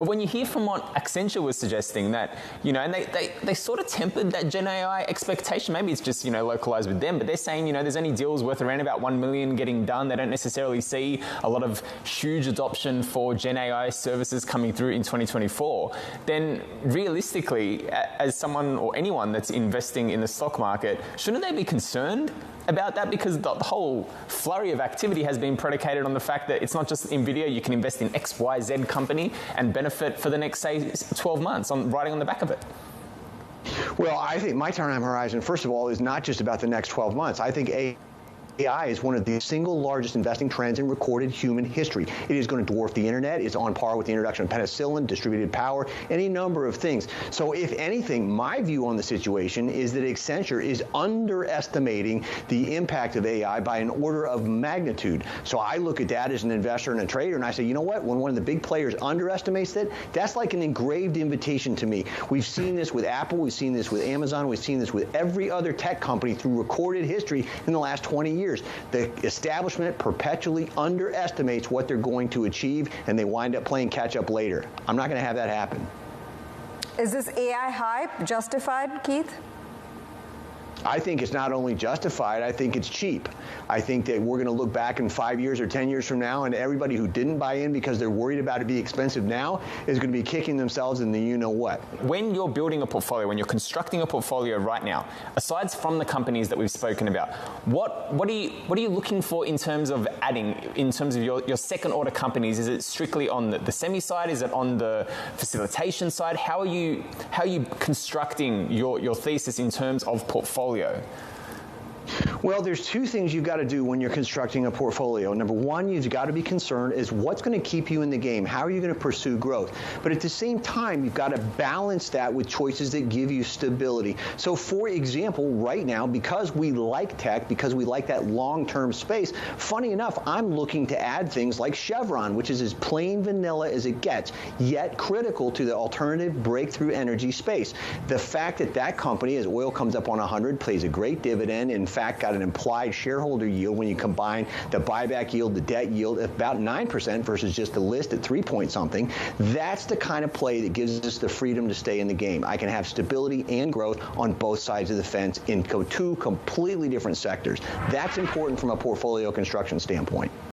But when you hear from what Accenture was suggesting, that, and they sort of tempered that Gen AI expectation. Maybe it's just, localized with them, but they're saying, there's only deals worth around about 1 million getting done. They don't necessarily see a lot of huge adoption for Gen AI services coming through in 2024. Then realistically, as someone or anyone that's investing in the stock market, shouldn't they be concerned about that? Because the whole flurry of activity has been predicated on the fact that it's not just NVIDIA. You can invest in XYZ company and benefit for the next, say, 12 months riding on the back of it. Well, I think my time horizon, first of all, is not just about the next 12 months. I think AI is one of the single largest investing trends in recorded human history. It is going to dwarf the internet. It's on par with the introduction of penicillin, distributed power, any number of things. So if anything, my view on the situation is that Accenture is underestimating the impact of AI by an order of magnitude. So I look at that as an investor and a trader, and I say, you know what? When one of the big players underestimates it, that's like an engraved invitation to me. We've seen this with Apple. We've seen this with Amazon. We've seen this with every other tech company through recorded history in the last 20 years. The establishment perpetually underestimates what they're going to achieve, and they wind up playing catch up later. I'm not going to have that happen. Is this AI hype justified, Keith? I think it's not only justified, I think it's cheap. I think that we're going to look back in 5 years or 10 years from now, and everybody who didn't buy in because they're worried about it being expensive now is going to be kicking themselves in the you-know-what. When you're building a portfolio, when you're constructing a portfolio right now, aside from the companies that we've spoken about, what are you looking for in terms of adding, in terms of your second-order companies? Is it strictly on the semi side? Is it on the facilitation side? How are you constructing your thesis in terms of portfolio? Well, there's two things you've got to do when you're constructing a portfolio. Number one, you've got to be concerned is what's going to keep you in the game? How are you going to pursue growth? But at the same time, you've got to balance that with choices that give you stability. So, for example, right now, because we like tech, because we like that long-term space, funny enough, I'm looking to add things like Chevron, which is as plain vanilla as it gets, yet critical to the alternative breakthrough energy space. The fact that that company, as oil comes up on 100, pays a great dividend, in fact, got an implied shareholder yield when you combine the buyback yield, the debt yield, at about 9% versus just the list at 3 point something. That's the kind of play that gives us the freedom to stay in the game. I can have stability and growth on both sides of the fence in two completely different sectors. That's important from a portfolio construction standpoint.